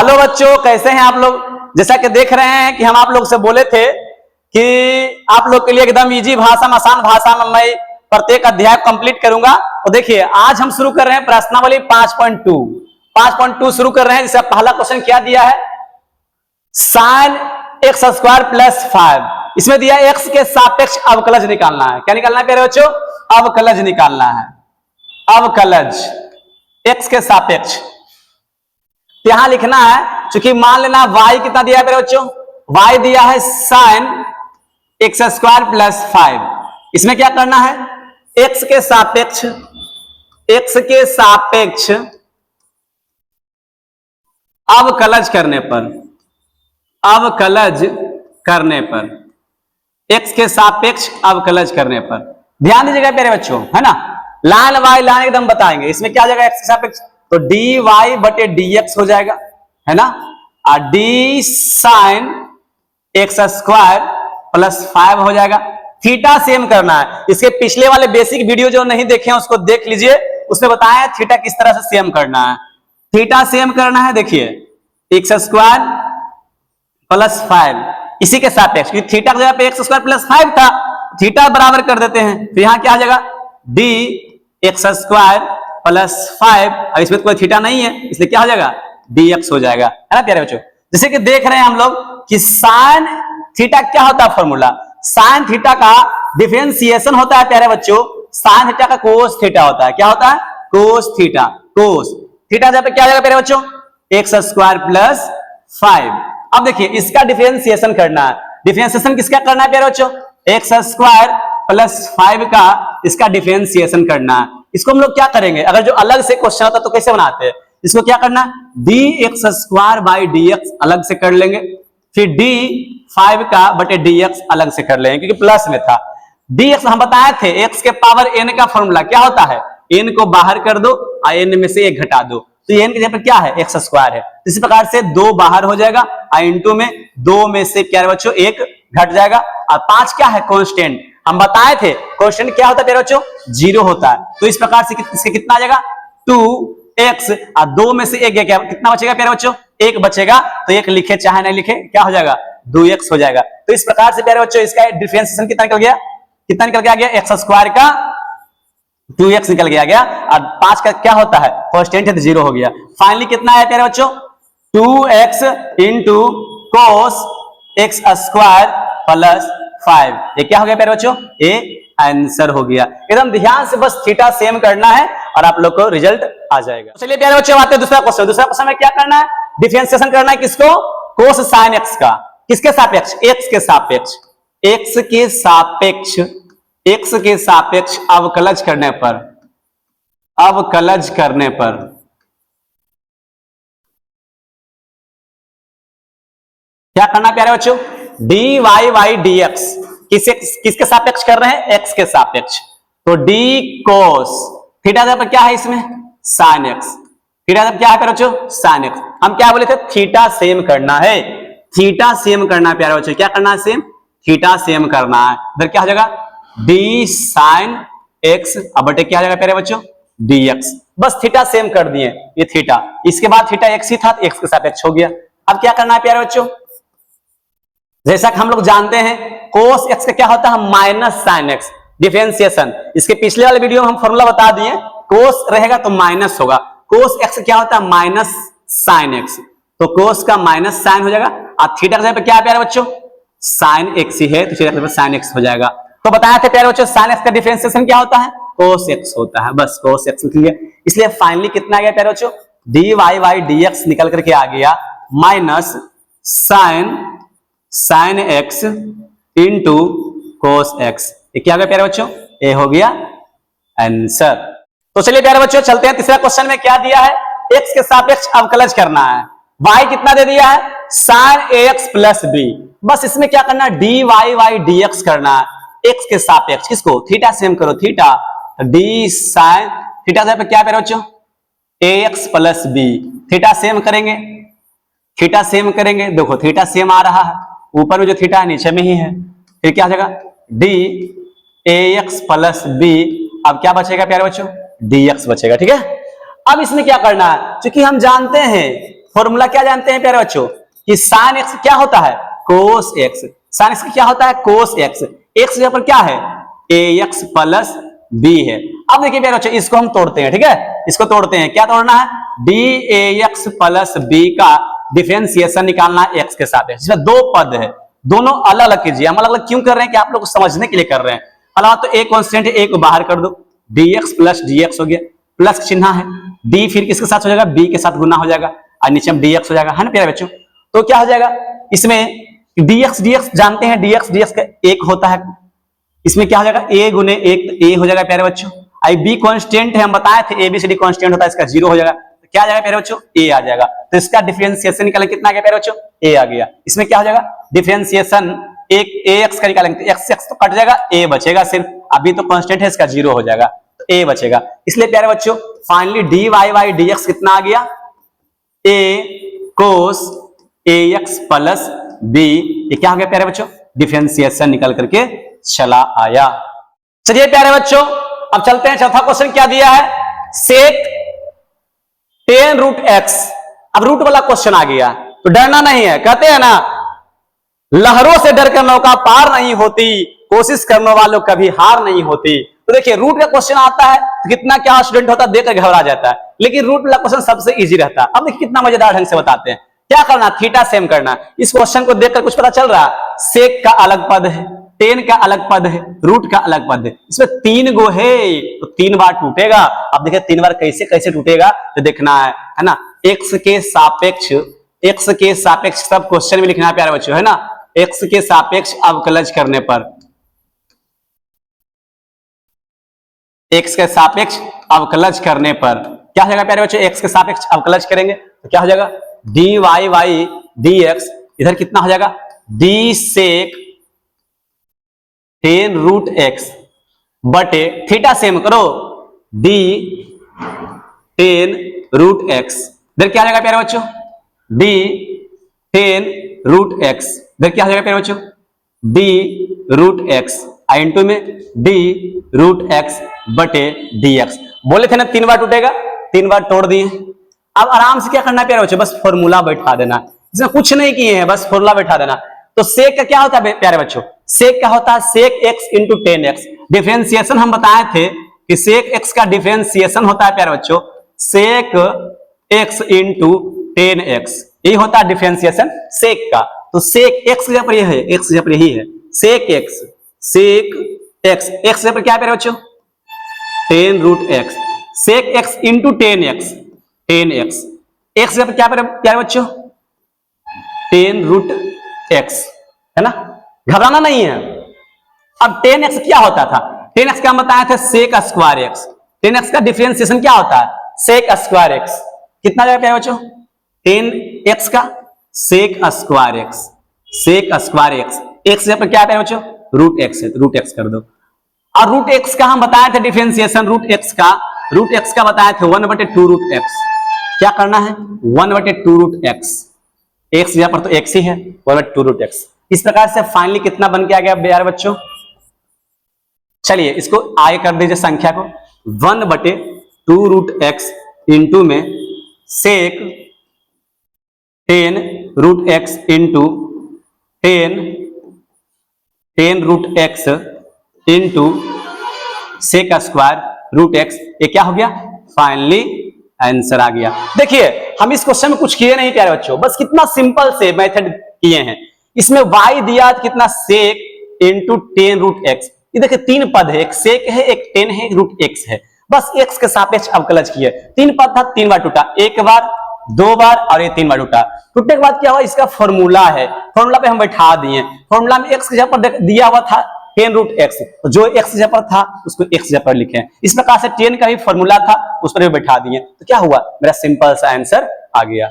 Hello बच्चों, कैसे हैं आप लोग। जैसा कि देख रहे हैं कि हम आप लोग से बोले थे कि आप लोग के लिए एकदम इजी भाषा में, आसान भाषा में मैं प्रत्येक अध्याय कंप्लीट करूंगा। तो देखिए आज हम शुरू कर रहे हैं प्रश्नावली 5.2 शुरू कर रहे हैं। जिसका पहला क्वेश्चन क्या दिया है, साइन एक्स स्क्वायर प्लस 5। इसमें दिया एक्स के सापेक्ष अवकलज निकालना है। क्या निकालना है प्यारे बच्चों? अवकलज निकालना है। अवकलज एक्स के सापेक्ष यहां लिखना है, क्योंकि मान लेना y कितना दिया है मेरे बच्चों, y दिया है साइन एक्स स्क्वायर प्लस 5। इसमें क्या करना है, x के सापेक्ष अवकलज करने पर x के सापेक्ष अवकलज करने पर ध्यान दीजिएगा प्यारे बच्चों, है ना। लाइन बाय लाइन एकदम बताएंगे। इसमें क्या हो जाएगा, x के सापेक्ष तो dy बटे dx हो जाएगा, है ना। और d sine x square plus 5 हो जाएगा। थीटा सेम करना है। इसके पिछले वाले बेसिक वीडियो जो नहीं देखे हैं उसको देख लीजिए, उसमें बताया है थीटा किस तरह से सेम करना है। थीटा सेम करना है, देखिए एक्स स्क्वायर प्लस 5 इसी के सापेक्ष, क्योंकि थीटा की जगह पे एक्स स्क्वायर प्लस 5 था, थीटा बराबर कर देते हैं। तो यहां क्या हो जाएगा, डी एक्स स्क्वायर प्लस 5। अब इसमें कोई थीटा नहीं है इसलिए क्या हो जाएगा, dx हो जाएगा, है ना प्यारे बच्चों। जैसे कि देख रहे हैं हम लोग कि साइन थीटा क्या होता है, फॉर्मूला साइन थीटा का डिफरेंशिएशन होता है प्यारे बच्चों। साइन थीटा का कोस थीटा होता है। क्या होता है, कोस थीटा। कोस थीटा जब क्या हो जाएगा प्यारे बच्चों, एक्स स्क्वायर प्लस 5। अब देखिए इसका डिफरेंशिएशन करना है। डिफरेंशिएशन किसका करना है प्यारे बच्चों, एक्स स्क्वायर प्लस 5 का इसका डिफरेंशिएशन करना है। इसको हम लोग क्या करेंगे, अगर जो अलग से क्वेश्चन होता तो कैसे बनाते हैं, इसको क्या करना, D x square by d x अलग से कर लेंगे, फिर डी 5 का बटे डी एक्स अलग से कर लेंगे, क्योंकि प्लस में था। डी एक्स हम बताए थे, एक्स के पावर एन का फॉर्मूला क्या होता है, एन को बाहर कर दो और एन में से एक घटा दो, तो एन की जगह पर क्या है, एक्स स्क्वायर है। इसी प्रकार से 2 बाहर हो जाएगा और इंटू में 2 में से क्या बच्चों, 1 घट जाएगा। और 5 क्या है, कांस्टेंट। हम बताए थे कांस्टेंट क्या होता है प्यारे बच्चों, 0 होता है। तो इस प्रकार से इसके कितना आ जाएगा, 2x और 2 में से 1 कितना बचेगा प्यारे बच्चों, 1 बचेगा। तो 1 लिखे चाहे नहीं लिखे क्या हो जाएगा, 2x हो जाएगा। तो इस प्रकार से प्यारे बच्चों इसका डिफरेंशिएशन कितना निकल गया, एक्स स्क्वायर का 2x निकल गया और 5 का क्या होता है, कांस्टेंट है तो 0 हो गया। फाइनली कितना है प्यारे बच्चों, 2x into cos x square plus 5। ये क्या हो गया प्यारे बच्चों, ये आंसर हो गया। एकदम ध्यान से बस थीटा सेम करना है और आप लोग को रिजल्ट आ जाएगा। चलिए प्यारे बच्चों आते हैं दूसरा क्वेश्चन। दूसरा क्वेश्चन में क्या करना है, डिफरेंशिएशन करना है किसको, कोस साइन एक्स का। किसके सापेक्ष, एक्स के सापेक्ष। एक्स के सापेक्ष अवकलज करने पर क्या करना है प्यारे बच्चों, d y by d x किसके सापेक्ष कर रहे हैं, एक्स के सापेक्ष। तो डी कोस थीटा पर क्या है, इसमें साइन एक्स। थीटा क्या है प्यारे बच्चों, साइन एक्स। हम क्या बोले थे, थीटा सेम करना है। थीटा सेम करना है प्यारे बच्चों, क्या करना है, सेम थीटा सेम करना है। इधर क्या हो जाएगा, डी साइन एक्स अब बटे क्या हो जाएगा प्यारे बच्चों, डी एक्स। बस थीटा सेम कर दिए, ये थीटा, इसके बाद थीटा एक्स ही था, एक्स के सापेक्ष हो गया। अब क्या करना है प्यारे बच्चों, जैसा कि हम लोग जानते हैं कोस एक्स का क्या होता है, माइनस साइन एक्स। डिफरेंशिएशन इसके पिछले वाले वीडियो में हम फॉर्मूला बता दिए, कोस रहेगा तो माइनस होगा। कोस एक्स क्या होता है, माइनस साइन एक्स। तो कोस का माइनस साइन हो जाएगा और थीटा की जगह पे क्या है प्यारे बच्चों, साइन एक्स ही है, तो थीटा की जगह पे साइन एक्स हो जाएगा। तो बताया था प्यारे बच्चों साइन एक्स का डिफरेंशिएशन क्या होता है, कोस एक्स होता है। बस कोस एक्स लिख लिया। इसलिए फाइनली कितना आ गया प्यारे बच्चों, d y by d x निकल करके आ गया minus sine x into cos x. ये क्या हो गया प्यारे बच्चों, ये हो गया आंसर। तो चलिए प्यारे बच्चों चलते हैं तीसरा क्वेश्चन में। क्या दिया है, एक्स के सापेक्ष अवकलज करना है। y कितना दे दिया है, साइन ax प्लस b। बस इसमें क्या करना है, dy बाई dx करना है, x के सापेक्ष। किसको, थीटा सेम करो, थीटा d साइन थीटा पे क्या प्यारे बच्चों, ax plus b। Theta same करेंगे, देखो थीटा सेम आ रहा है, ऊपर में जो थीटा है नीचे में ही है। फिर क्या हो जाएगा, डी ax प्लस b। अब क्या बचेगा प्यारे बच्चों, dx बचेगा। ठीक है, अब इसमें क्या करना है, क्योंकि हम जानते हैं फॉर्मूला क्या जानते हैं प्यारे बच्चों कि साइन एक्स क्या होता है कोस एक्स, साइन एक्स क्या होता है कोस एक्स, एक्स जगह पर क्या है ए एक्स प्लस बी है। अब देखिए प्यारे बच्चों इसको हम तोड़ते हैं, ठीक है, इसको तोड़ते हैं, क्या तोड़ना है d a x plus b का डिफरेंशिएशन निकालना है एक्स के साथ, जिसमें दो पद है, दोनों अलग अलग कीजिए। हम अलग अलग क्यों कर रहे हैं कि आप लोग को समझने के लिए कर रहे हैं। अलावा तो एक कांस्टेंट है, एक को बाहर कर दो, dx प्लस dx हो गया, प्लस चिन्ह है, d फिर किसके साथ हो जाएगा b के साथ गुना हो जाएगा और नीचे में dx हो जाएगा, है ना प्यारे बच्चों। तो क्या हो जाएगा इसमें dx जानते हैं, dx का एक होता है, इसमें क्या हो जाएगा a गुने एक a हो जाएगा प्यारे बच्चों। आई b कांस्टेंट है, हम बताए थे ABCD कांस्टेंट होता है, इसका 0 हो जाएगा, तो क्या आ जाएगा प्यारे बच्चों a आ जाएगा। तो इसका डिफरेंशिएशन निकालें कितना आ गया प्यारे बच्चों a आ गया। इसमें क्या हो जाएगा डिफरेंशिएशन एक ax का निकालेंगे, x तो कट जाएगा, a बचेगा सिर्फ, अभी तो कांस्टेंट है इसका 0 हो जाएगा, तो a बचेगा। इसलिए प्यारे बच्चों फाइनली dy बाई dx कितना आ गया a cos ax plus b, ये क्या हो गया प्यारे बच्चों डिफरेंशिएशन निकल करके चला आया। चलिए प्यारे बच्चों अब चलते हैं, चौथा क्वेश्चन क्या दिया है सेक tan रूट x। अब रूट वाला क्वेश्चन आ गया तो डरना नहीं है, कहते हैं ना लहरों से डरकर नौका पार नहीं होती, कोशिश करने वालों कभी हार नहीं होती। तो देखिए रूट का क्वेश्चन आता है तो कितना क्या स्टूडेंट होता है देखकर घबरा जाता है, लेकिन रूट वाला क्वेश्चन सबसे इजी रहता है। अब देखिए कितना मजेदार ढंग से बताते हैं, क्या करना थीटा सेम करना। इस क्वेश्चन को देखकर कुछ पता चल रहा है, सेक का अलग पद है, टेन का अलग पद है, रूट का अलग पद है, इसमें 3 गो है तो 3 बार टूटेगा। अब देखिए 3 बार कैसे कैसे टूटेगा तो देखना है ना। एक्स के सापेक्ष सब क्वेश्चन में लिखना है प्यारे बच्चों, है ना। एक्स के सापेक्ष अवकलज करने पर, एक्स के सापेक्ष अवकलज करने पर क्या हो जाएगा प्यारे बच्चों, एक्स के सापेक्ष अवकलज करेंगे तो क्या हो जाएगा d y by d x, इधर कितना हो जाएगा डी सेक 10 रूट एक्स बटे थीटा सेम करो डी 10 रूट एक्स, इधर क्या हो जाएगा प्यारे बच्चों डी 10 रूट एक्स, इधर क्या हो जाएगा प्यारे बच्चों डी रूट एक्स इंटू में डी रूट एक्स बटे डी एक्स। बोले थे ना 3 बार टूटेगा, 3 बार तोड़ दिए। अब आराम से क्या करना है प्यारे बच्चों, बस फॉर्मूला बैठा देना, इसमें कुछ नहीं किए हैं, बस फॉर्मूला बैठा देना। तो सेक का क्या होता है प्यारे बच्चों, सेक का होता है सेक एक्स इंटू 10x। डिफरेंशिएशन हम बताए थे कि सेक एक्स का डिफरेंशिएशन होता है प्यारे बच्चों सेक एक्स इंटू 10x, यही होता है डिफरेंशिएशन सेक का। तो सेक एक्स जगह पर यह है, एक्स जगह पर यही है, सेक एक्स एक्स जगह पर क्या है प्यारे बच्चों 10 root x, sec x into 10x, x जगह पर क्या प्यारे बच्चों 10 रूट एक्स, है ना, घबराना नहीं है। अब 10x क्या होता था, 10x का हम बताए थे सेक स्क्वायर एक्स, 10x का डिफरेंशिएशन क्या होता है सेक स्क्वायर एक्स, कितना जाएगा प्यारे बच्चों 10x का सेक स्क्वायर एक्स, एक्स जगह पर क्या है बच्चों रूट एक्स है, तो रूट एक्स कर दो। और रूट एक्स का हम बताए थे डिफरेंशिएशन, रूट एक्स का बताए थे 1/2 रूट एक्स, क्या करना है 1/2 रूट एक्स, एक्स जगह पर तो एक्स ही है 1/2 रूट एक्स। इस प्रकार से फाइनली कितना बन के आ गया यार बच्चों, चलिए इसको आगे कर दीजिए संख्या को 1/2 रूट एक्स इंटू में sec 10 root x into 10 root x into sec square root x, ये क्या हो गया फाइनली आंसर आ गया। देखिए हम इस क्वेश्चन में कुछ किए नहीं प्यारे बच्चों, बस कितना सिंपल से मेथड किए हैं। इसमें y दिया कितना सेक इंटू 10 रूट एक्स, ये देखिए 3 पद है, एक सेक है, एक 10 है, रूट एक्स है, बस एक्स के सापेक्ष अवकलज किए। 3 पद था, 3 बार टूटा, 1 बार 2 बार और ये 3 बार टूटा। टूटने के बाद क्या हुआ, इसका फॉर्मूला है, फॉर्मूला पे हम बैठा दिए। फॉर्मूला में एक्स के जगह पर दिया हुआ था 10 रूट एक्स, जो एक्स जगह पर था उसको एक्स जगह पर लिखे। इस प्रकार से 10 का भी फॉर्मूला था उस पर भी बैठा दिए, तो क्या हुआ मेरा सिंपल सा आंसर आ गया।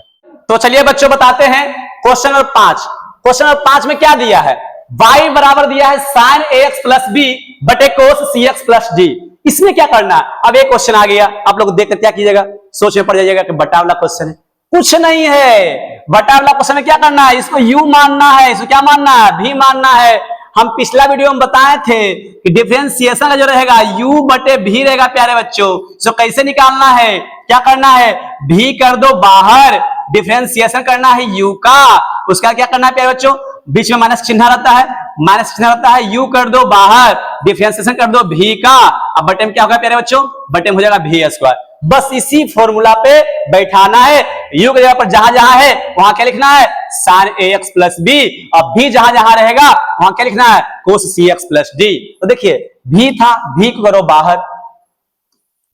तो चलिए बच्चों बताते हैं क्वेश्चन नंबर 5। क्वेश्चन नंबर 5 में क्या दिया है, y बराबर दिया है साइन ax प्लस बी बटे कोस cx प्लस डी। इसमें क्या करना है, अब एक क्वेश्चन आ गया, आप लोग देखकर क्या कीजिएगा, सोच में पड़ जाइएगा कि बटा वाला क्वेश्चन है, कुछ नहीं है। बटा वाला क्वेश्चन में क्या करना है, इसको u मानना है, इसको क्या मानना है v मानना है। हम पिछला वीडियो में बताए थे कि डिफरेंशिएशन का जो रहेगा u बटे v रहेगा प्यारे बच्चों। इसको कैसे निकालना है, क्या करना है, v कर दो बाहर, डिफरेंशिएशन करना है u का, उसका क्या करना है प्यारे बच्चों, बीच में माइनस चिन्ह रहता है, माइनस चिन्ह रहता है, u कर दो बाहर, डिफरेंशिएशन कर दो v का, अब बटे में क्या होगा प्यारे बच्चों, बटे में हो जाएगा v स्क्वायर। बस इसी फॉर्मूला पे बैठाना है, u की जगह पर जहां जहां है वहां क्या लिखना है, sin ax प्लस b, और v जहां जहां रहेगा वहां क्या लिखना है, cos cx प्लस d। तो देखिए v था, v को करो बाहर,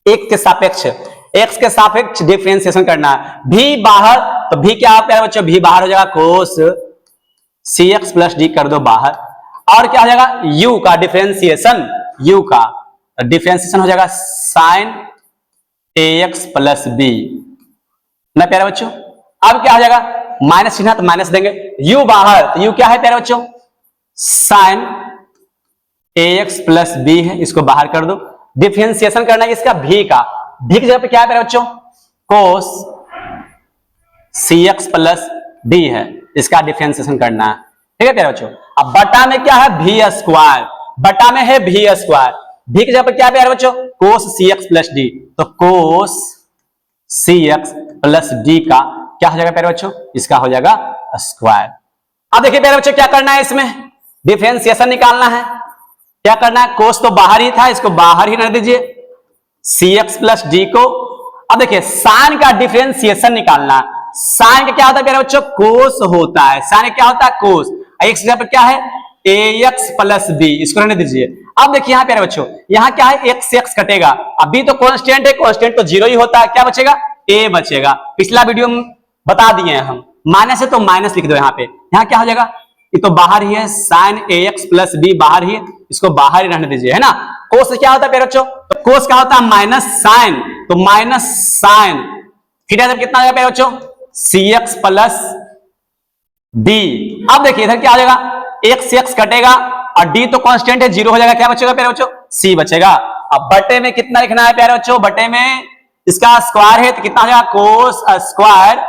एक के सापेक्ष, x के सापेक्ष डिफरेंशिएशन करना है, v बाहर, तो v क्या है बच्चों, v बाहर हो जाएगा cos cx प्लस d कर दो बाहर, और क्या हो जाएगा u का डिफरेंशिएशन, u का डिफरेंशिएशन हो जाएगा sin ax प्लस b ना प्यारे बच्चों। अब क्या हो जाएगा, माइनस चिन्ह तो माइनस देंगे, u बाहर, तो u क्या है प्यारे बच्चों, sin ax प्लस b है, इसको बाहर कर दो, डिफरेंशिएशन करना है इसका v का, v की जगह पे क्या है प्यारे बच्चों, cos cx प्लस d है, इसका डिफरेंशिएशन करना है, ठीक है प्यारे बच्चों। अब बटा में क्या है, v स्क्वायर, बटा में है v स्क्वायर, v की जगह पे क्या है प्यारे बच्चों, cos cx प्लस d, तो cos cx प्लस d का क्या हो जाएगा प्यारे बच्चों, इसका हो जाएगा स्क्वायर। अब देखिए प्यारे बच्चों क्या करना है, इसमें डिफरेंशिएशन निकालना है, क्या करना है, cos तो बाहर ही था, इसको बाहर ही रख दीजिए, cx प्लस d को। अब देखिए sin का डिफरेंशिएशन निकालना है, sin का क्या होता है प्यारे बच्चों, cos होता है, sin क्या होता है cos, x जगह पर क्या है ax प्लस b, इसको रहने दीजिए। अब देखिए यहाँ प्यारे बच्चों, यहाँ क्या है, x से x कटेगा, अभी तो कांस्टेंट है, कांस्टेंट तो जीरो ही होता है, क्या बचेगा, a बचेगा, पिछला वीडियो में बता दिए हैं हम, माइनस है तो माइनस लिख दो यहाँ पे, यहाँ क्या हो जाएगा, ये तो बाहर ही है, sin ax प्लस b बाहर ही है, इसको बाहर ही रहने दीजिए, है ना। कोस क्या होता है प्यारे बच्चों, तो कोस क्या होता है माइनस साइन, तो माइनस साइन थीटा जब कितना आ जाएगा प्यारे बच्चों, cx प्लस d। अब देखिए इधर क्या आ जाएगा, x से x कटेगा और d तो कांस्टेंट है, जीरो हो जाएगा, क्या बचेगा प्यारे बच्चों, c बचेगा। अब बटे में कितना लिखना है प्यारे बच्चों, बटे में इसका स्क्वायर है तो कितना हो जाएगा, cos square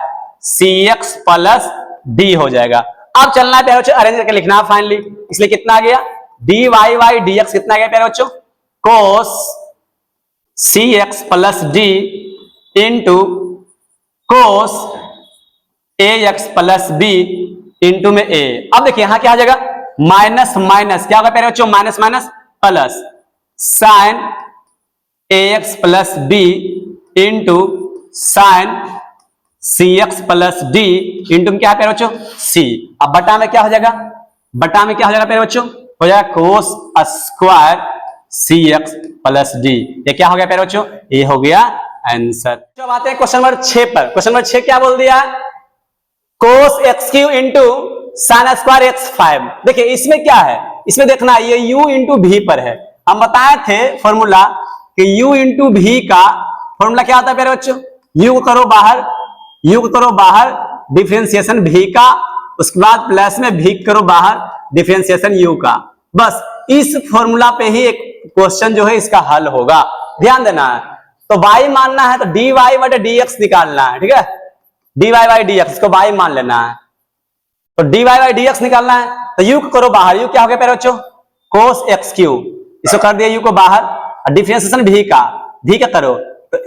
cx plus d हो जाएगा। अब चलना है प्यारे बच्चों अरेंज करके लिखना है फाइनली, इसलिए कितना आ गया, dy y dx कितना आ गया प्यारे बच्चों, cos cx plus d into cos ax plus b into में a। अब देखिए यहां क्या आ जाएगा, माइनस माइनस क्या होगा प्यारे बच्चों, minus minus plus, sin ax plus b into sin cx plus d into में क्या है प्यारे बच्चों, c। अब बटा में क्या हो जाएगा, बटा में क्या हो जाएगा प्यारे बच्चों, हो जाएगा cos square cx plus d। ये क्या हो गया प्यारे बच्चों, ये हो गया आंसर। जब आते हैं क्वेश्चन नंबर 6 पर, क्वेश्चन नंबर 6 क्या बोल दिया, cos x Q into sine square x 5। देखिए इसमें क्या है, इसमें देखना ये u इंटू भी पर है, हम बताए थे फॉर्मूला कि u इंटू भी का फॉर्मूला क्या होता है प्यारे बच्चों, u को करो बाहर, u को करो बाहर डिफरेंशिएशन भी का, उसके बाद प्लस में भी करो बाहर डिफरेंशिएशन u का। बस इस फॉर्मूला पे ही एक क्वेश्चन जो है इसका हल होगा, ध्यान देना है। तो y मानना है तो dy बटे dx निकालना है, ठीक है, dy बाई dx, इसको y मान लेना है, तो dy बाई dx निकालना है, तो u को करो बाहर, u क्या हो गया प्यारे बच्चों, cos x क्यू, इसको कर दिया u को बाहर, और डिफरेंशिएशन भी का करो तो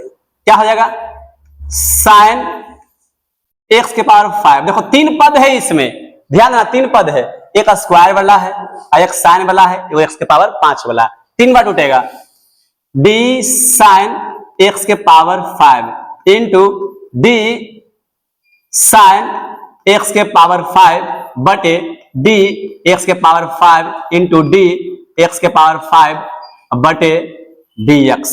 क्या हो जाएगा, sin x के पावर 5। देखो तीन पद है इसमें, ध्यान देना तीन पद है, एक स्क्वायर वाला है और एक साइन वाला है, वो x के पावर 5 वाला है, तीन बार टूटेगा, d sin x के power 5 into d sin x के पावर 5 बटे d x के पावर 5 इंटू d x के पावर 5 बटे dx,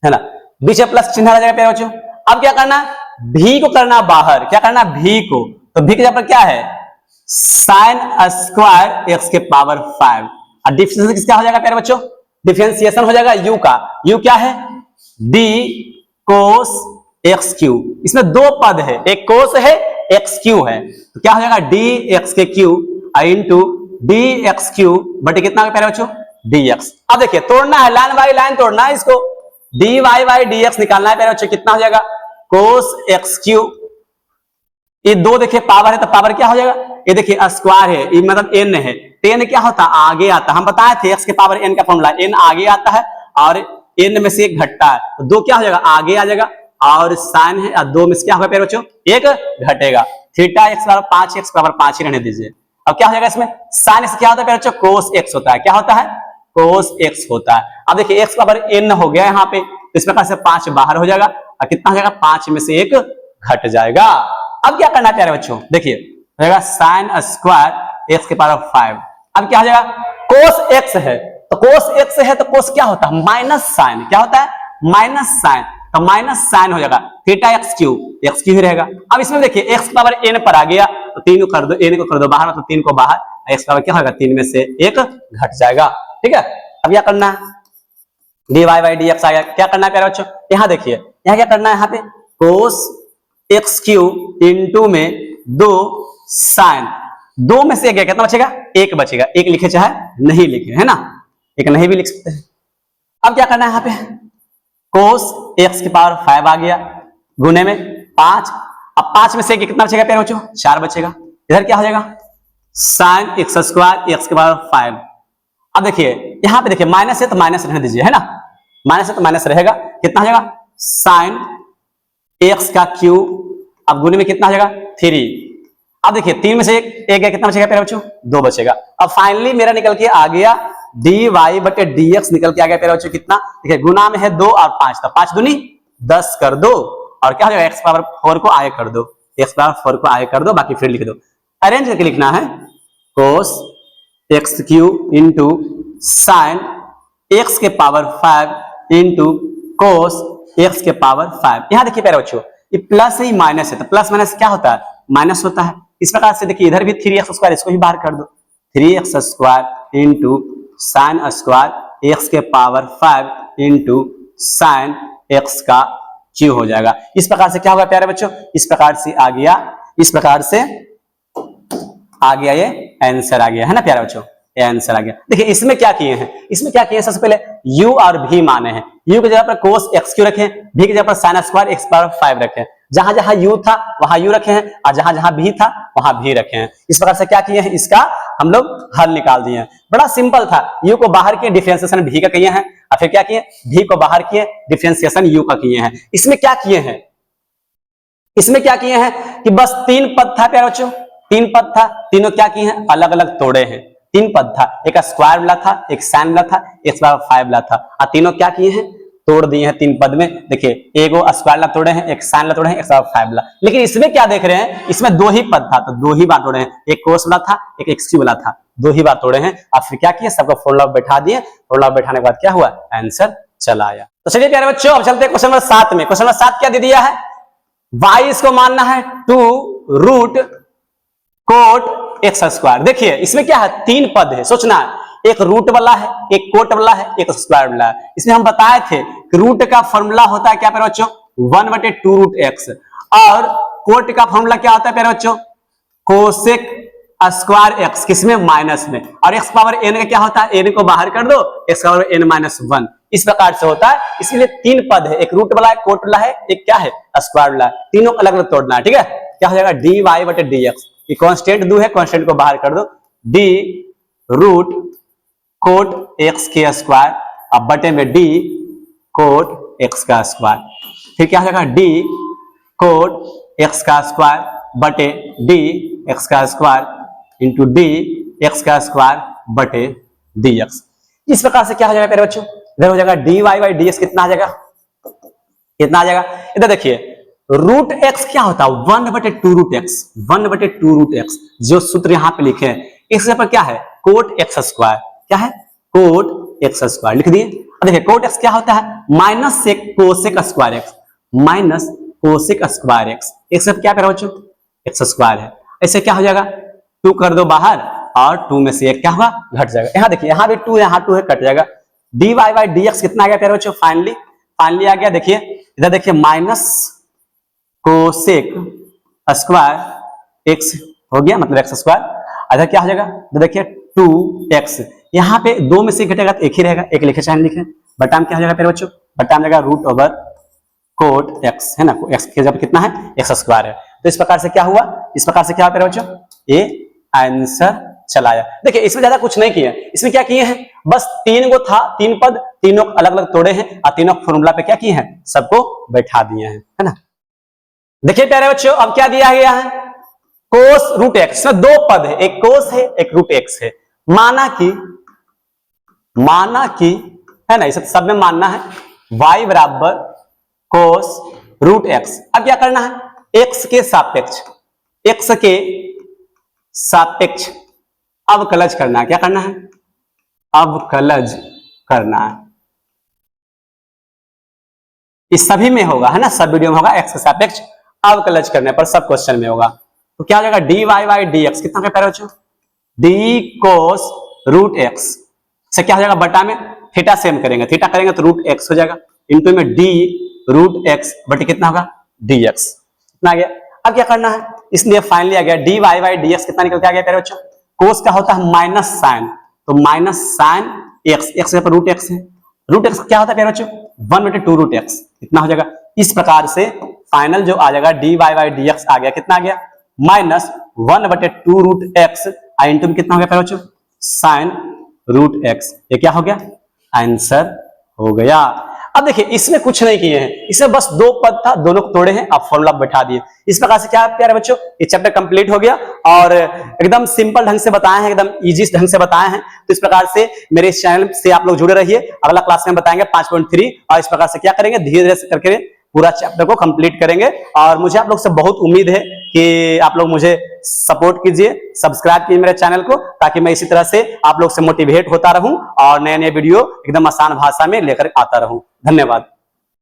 है ना, बीच में प्लस चिन्ह आ जाएगा प्यारे बच्चों। अब क्या करना, भी को करना बाहर, क्या करना भी को, तो भी के जगह पर क्या है, sin स्क्वायर x के पावर 5, और डिफरेंशिएशन किसका हो जाएगा प्यारे बच्चों, डिफरेंशिएशन हो जाएगा u का, u क्या है, d cos x क्यू, इसमें दो पद है, एक cos है x क्यू है, तो क्या हो जाएगा dx के क्यू इंटू dx क्यू बटे कितना प्यारे बच्चों, dx। अब देखिए तोड़ना है, लाइन बाई लाइन तोड़ना है इसको, dy बाई dx निकालना है प्यारे बच्चों, कितना हो जाएगा, cos x क्यू, ये दो देखिए पावर है तो पावर क्या हो जाएगा, ये देखिए स्क्वायर है, ये मतलब n है, तो n क्या होता है आगे आता है, हम बताए थे x के पावर n का फॉर्मूला, n आगे आता है और n में से एक घटता है, तो दो क्या हो जाएगा आगे आ जाएगा और साइन है, और 2 में से क्या होगा प्यारे बच्चों, 1 घटेगा। थीटा x बराबर 5, x बराबर 5 ही रहने दीजिए। अब क्या हो जाएगा इसमें, साइन से क्या होता है प्यारे बच्चों, कोस x होता है। क्या होता है, कोस x होता है। अब देखिए x बराबर n हो गया यहाँ पे, इस प्रकार से 5 बाहर हो जाएगा और कितना हो जाएगा, 5 में से 1 घट जाएगा। अब क्या करना है प्यारे बच्चों, देखिए हो जाएगा साइन स्क्वायर x के पावर 5। अब क्या हो जाएगा, कोस x है तो कोस x है तो कोस क्या होता है, माइनस साइन। क्या होता है, माइनस साइन, तो माइनस साइन हो जाएगा थीटा x क्यू ही रहेगा। अब इसमें देखिए x पावर n पर आ गया तो 3 को कर दो, n को कर दो बाहर, मतलब 3 को बाहर, x पावर क्या होगा, 3 में से 1 घट जाएगा। ठीक है, अब क्या करना है, dy बाई dx आ गया। क्या करना है प्यारे बच्चों, यहाँ देखिए यहाँ क्या करना है, यहाँ पे कोस x क्यू इंटू में 2 साइन, 2 में से 1 कितना बचेगा, 1 बचेगा। 1 लिखे चाहे नहीं लिखे, है ना, 1 नहीं भी लिख सकते हैं। अब क्या करना है, यहाँ पे कोस x की पावर 5 आ गया गुने में 5। अब 5 में से कितना बचेगा प्यारे बच्चों, 4 बचेगा। इधर क्या हो जाएगा, साइन x स्क्वायर x की पावर 5। अब देखिए यहाँ पे देखिए माइनस है तो माइनस रहने दीजिए, है ना, माइनस है तो माइनस रहेगा। कितना हो जाएगा, साइन x का क्यूब, अब गुने में कितना हो जाएगा, 3। अब देखिए 3 में से 1 कितना बचेगा प्यारे बच्चों, 2 बचेगा। अब फाइनली मेरा निकल के आ गया dy बटे dx निकल के आ गया प्यारे बच्चों कितना, देखिए गुना में है 2 और 5, तो 5 दूनी 10 कर दो और क्या हो जाएगा, x पावर 4 को आगे कर दो, x पावर 4 को आगे कर दो, बाकी फिर लिख दो। अरेंज करके लिखना है कोस x cube into sine x के पावर 5 इंटू कोस x के पावर 5। यहाँ देखिए प्यारे बच्चों ये प्लस ही माइनस है, तो प्लस माइनस क्या होता है, माइनस होता है। इस प्रकार से देखिए इधर भी 3x स्क्वायर, इसको भी बाहर कर दो, 3x square into sine square x के पावर 5 इंटू साइन x का क्यू हो जाएगा। इस प्रकार से क्या होगा प्यारे बच्चों, इस प्रकार से आ गया, इस प्रकार से आ गया, ये आंसर आ गया, है ना प्यारे बच्चों, ये आंसर आ गया। देखिए इसमें क्या किए हैं, इसमें क्या किए हैं, सबसे पहले u और v माने हैं, u की जगह पर कोस x क्यू रखे, v की जगह पर साइन स्क्वायर x पावर 5 रखे। जहां जहां u था वहां u रखे हैं और जहां जहां v था वहां v रखे हैं। इस प्रकार से क्या किए हैं, इसका हम लोग हल निकाल दिए हैं। बड़ा सिंपल था, u को बाहर किए डिफरेंशिएशन v का किए हैं, और फिर क्या किए, v को बाहर किए डिफरेंशिएशन u का किए हैं। इसमें क्या किए हैं, इसमें क्या किए हैं कि बस 3 पद था प्यारे बच्चों, 3 पद था, तीनों क्या किए हैं, अलग अलग तोड़े हैं। 3 पद था, एक स्क्वायर वाला था, एक साइन वाला था, एक पावर 5 वाला था, और तीनों क्या किए हैं, तोड़ दिए हैं 3 पद में। देखिए एक स्क्वायर वाला तोड़े हैं, एक साइन वाला तोड़े हैं, एक पावर 5 वाला। लेकिन इसमें क्या देख रहे हैं, इसमें 2 ही पद था तो 2 ही बार तोड़े हैं, एक कोस वाला था, एक एक्स क्यू वाला था, 2 ही बार तोड़े हैं। और फिर क्या किए, सबको फॉर्मूला बैठा दिए, फॉर्मूला बैठाने के बाद क्या हुआ, आंसर चला आया। तो चलिए प्यारे बच्चों अब चलते हैं क्वेश्चन नंबर 7 में। क्वेश्चन नंबर 7 क्या दे दिया है, y इसको मानना है 2 रूट कोट एक्स स्क्वायर। देखिए इसमें क्या है, 3 पद है, सोचना है, एक रूट वाला है, एक कोट वाला है, एक स्क्वायर वाला है। इसमें हम बताए थे कि रूट का फॉर्मूला होता है क्या प्यारे बच्चों, 1/2 रूट एक्स, और कोट का फॉर्मूला क्या होता है प्यारे बच्चों, कोसेक स्क्वायर एक्स, किसमें, माइनस में। और एक्स पावर एन का क्या होता है, एन को बाहर कर दो, एक्स पावर एन माइनस 1, इस प्रकार से होता है। इसलिए 3 पद है, एक रूट वाला है, कोट वाला है, एक क्या है, स्क्वायर वाला है, तीनों अलग अलग तोड़ना है। ठीक है, क्या हो जाएगा, dy बटे dx, ये कांस्टेंट 2 है, कांस्टेंट को बाहर कर दो, d रूट कोट एक्स के स्क्वायर, अब बटे में d कोट एक्स का स्क्वायर। फिर क्या हो जाएगा, d कोट एक्स का स्क्वायर बटे d एक्स का स्क्वायर इंटू d एक्स का स्क्वायर बटे dx। इस प्रकार से क्या हो जाएगा प्यारे बच्चों, इधर हो जाएगा dy बाई dx, कितना आ जाएगा, कितना आ जाएगा, इधर देखिए रूट एक्स क्या होता है, 1/2 रूट एक्स, 1/2 रूट एक्स, जो सूत्र यहाँ पे लिखे हैं, इस जगह पर क्या है, कोट एक्स स्क्वायर, क्या है, कोट एक्स स्क्वायर लिख दिए। अब देखिए कोट एक्स क्या होता है, माइनस से cosec square x, minus cosec square x, x क्या प्यारे बच्चों, एक्स स्क्वायर है। ऐसे क्या हो जाएगा, 2 कर दो बाहर और 2 में से 1 क्या होगा, घट जाएगा। यहाँ देखिए यहाँ भी 2 यहाँ 2 है, कट जाएगा। dy बाई dx कितना आ गया प्यारे बच्चों, फाइनली आ गया। देखिए इधर देखिए माइनस कोसेक स्क्वायर एक्स हो गया, मतलब एक्स स्क्वायर, इधर क्या हो जाएगा, तो देखिए 2x, यहाँ पे 2 में से घटेगा तो 1 ही रहेगा, 1 लिखे चाहे लिखे, बटा में क्या हो जाएगा प्यारे बच्चों, बटा में जाएगा रूट ओवर कोट एक्स, है ना, एक्स के जब कितना है, एक्स स्क्वायर है। तो इस प्रकार से क्या हुआ, इस प्रकार से क्या हुआ प्यारे बच्चों, ये आंसर चलाया। देखिए इसमें ज्यादा कुछ नहीं किया, इसमें क्या किए हैं, बस 3 गो था, 3 पद, तीनों अलग अलग तोड़े हैं और तीनों फॉर्मूला पे क्या किए हैं, सबको बैठा दिए हैं, है ना। देखिए प्यारे बच्चों अब क्या दिया गया है, कोस रूट एक्स में 2 पद है, एक कोस है एक रूट एक्स है। माना कि है ना, इसे सब में मानना है y बराबर कोस रूट एक्स। अब क्या करना है, x के सापेक्ष अवकलज करना है। क्या करना है, अवकलज करना है। इस सभी में होगा, है ना, सब वीडियो में होगा, x के सापेक्ष अवकलज करने पर सब क्वेश्चन में होगा। तो क्या हो जाएगा, dy बाई dx कितना क्या बच्चों, d cos रूट एक्स से क्या हो जाएगा, बटा में थीटा सेम करेंगे, थीटा करेंगे तो रूट एक्स हो जाएगा, इंटू में d रूट एक्स बटे कितना होगा dx, इतना आ गया। अब क्या करना है, इसलिए फाइनली आ गया dy बाई dx कितना निकल के आ गया प्यारे बच्चों, कोस का होता है माइनस साइन, तो माइनस साइन एक्स, एक्स पर रूट एक्स है, रूट एक्स क्या होता है प्यारे बच्चों 1/2 रूट एक्स, इतना हो जाएगा। इस प्रकार से फाइनल जो आ जाएगा dy बाई dx आ गया, कितना आ गया माइनस 1/2 रूट एक्स इंटू में कितना हो गया प्यारे बच्चों साइन रूट एक्स, ये क्या हो गया आंसर हो गया। अब देखिए इसमें कुछ नहीं किए हैं, इसमें बस 2 पद था, दोनों को तोड़े हैं, आप फॉर्मूला बैठा दिए। इस प्रकार से क्या प्यारे बच्चों ये चैप्टर कंप्लीट हो गया और एकदम सिंपल ढंग से बताए हैं, एकदम इजी ढंग से बताए हैं। तो इस प्रकार से मेरे इस चैनल से आप लोग जुड़े रहिए, अगला क्लास में बताएंगे 5.3 और इस प्रकार से क्या करेंगे, धीरे धीरे करके पूरा चैप्टर को कंप्लीट करेंगे। और मुझे आप लोग से बहुत उम्मीद है कि आप लोग मुझे सपोर्ट कीजिए, सब्सक्राइब कीजिए मेरे चैनल को, ताकि मैं इसी तरह से आप लोग से मोटिवेट होता रहूं और नए नए वीडियो एकदम आसान भाषा में लेकर आता रहूं। धन्यवाद।